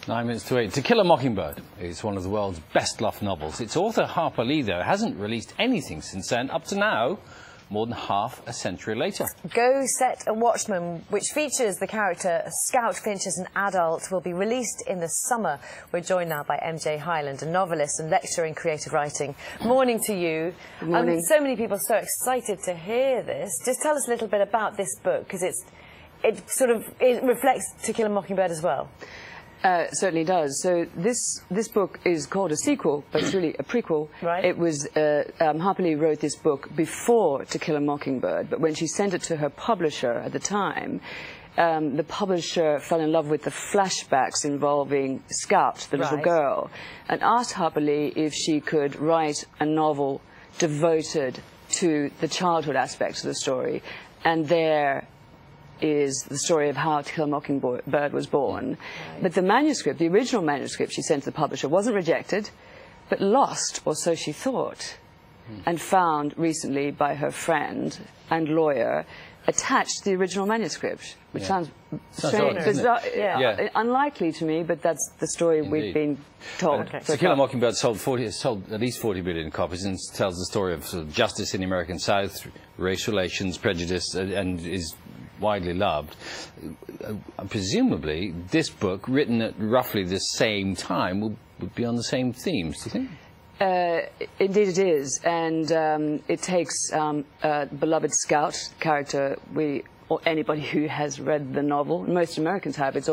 9 minutes to 8. To Kill a Mockingbird is one of the world's best-loved novels. Its author, Harper Lee, though, hasn't released anything since then, up to now, more than half a century later. Go Set a Watchman, which features the character Scout Finch as an adult, will be released in the summer. We're joined now by MJ Hyland, a novelist and lecturer in creative writing. Morning to you. Good morning. So many people are so excited to hear this. Just tell us a little bit about this book, because it reflects To Kill a Mockingbird as well. Certainly does. So this book is called a sequel, but it's really a prequel. Right. It was Harper Lee wrote this book before To Kill a Mockingbird, but when she sent it to her publisher at the time, the publisher fell in love with the flashbacks involving Scout, the little girl, and asked Harper Lee if she could write a novel devoted to the childhood aspects of the story, and there is the story of how To Kill a Mockingbird was born. Right. But the manuscript, the original manuscript she sent to the publisher, wasn't rejected, but lost, or so she thought, and found recently by her friend and lawyer, attached to the original manuscript, which sounds strange, bizarre, unlikely to me, but that's the story we've been told. To Kill a Mockingbird has sold at least 40 million copies and tells the story of justice in the American South, race relations, prejudice, and is widely loved. Presumably, this book, written at roughly the same time, would be on the same themes, do you think? Indeed it is, and it takes beloved Scout character. Or anybody who has read the novel, most Americans have, it's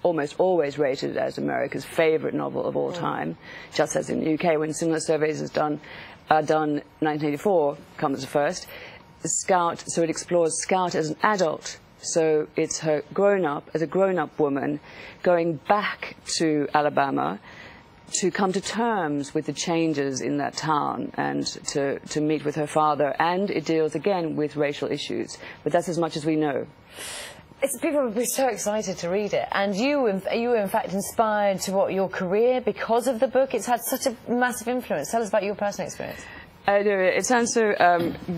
almost always rated as America's favourite novel of all time, just as in the UK when similar surveys are done, 1984 comes first. Scout, so it explores Scout as an adult, so it's her as a grown-up woman going back to Alabama to come to terms with the changes in that town and to meet with her father, and it deals again with racial issues, but that's as much as we know. People will be so excited to read it, and you were in fact inspired to your career because of the book. It's had such a massive influence. Tell us about your personal experience. I do. It sounds so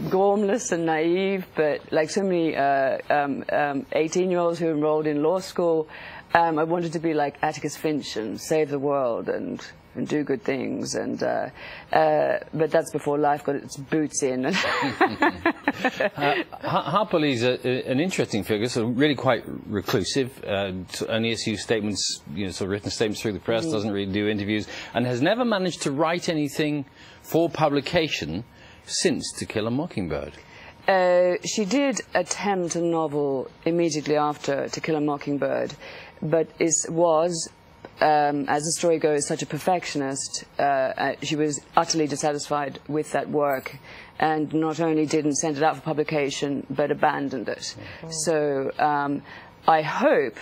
gormless and naive, but like so many 18-year-olds who enrolled in law school, I wanted to be like Atticus Finch and save the world and do good things. And but that's before life got its boots in. Harper Lee's an interesting figure, so really quite reclusive. Only issues statements, sort of written statements through the press. Doesn't really do interviews, and has never managed to write anything for publication since To Kill a Mockingbird. She did attempt a novel immediately after To Kill a Mockingbird, but was, as the story goes, such a perfectionist. She was utterly dissatisfied with that work, and not only didn't send it out for publication, but abandoned it. So I hope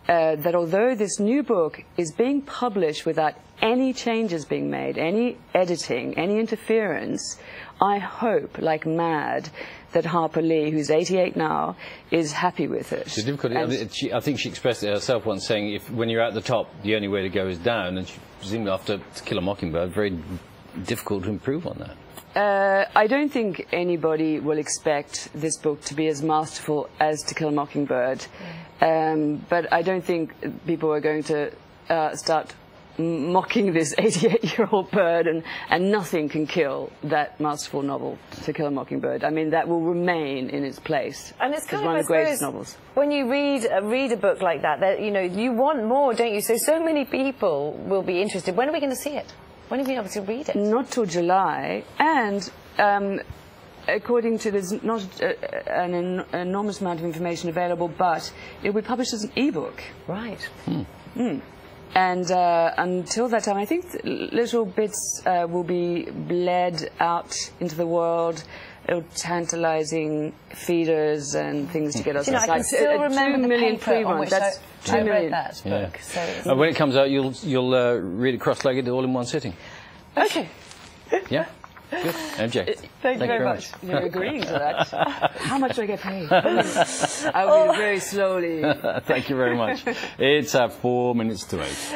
that although this new book is being published without any changes being made, any editing, any interference, I hope, like mad, that Harper Lee, who's 88 now, is happy with it. The difficulty, I think she expressed it herself once, saying when you're at the top, the only way to go is down, and she presumably after To Kill a Mockingbird, very difficult to improve on that. I don't think anybody will expect this book to be as masterful as To Kill a Mockingbird, but I don't think people are going to start mocking this 88-year-old bird, and nothing can kill that masterful novel, To Kill a Mockingbird. I mean, that will remain in its place. And it's kind of, one of the greatest novels. When you read a book like that, you want more, don't you? So many people will be interested. When are we going to see it? When are we able to read it? Not till July, and according to, there's not an enormous amount of information available, but it will be published as an e-book. Right. And until that time, I think little bits will be bled out into the world, tantalising feeders and things to get us. I can still remember 2 million pre-run. That's 2 million. I read that book. So when it comes out, you'll read it cross-legged, all in one sitting. Okay. Yeah. Good. MJ. Thank you very much. You're agreeing to that. How much do I get paid? I will very slowly. Thank you very much. It's 4 minutes to 8.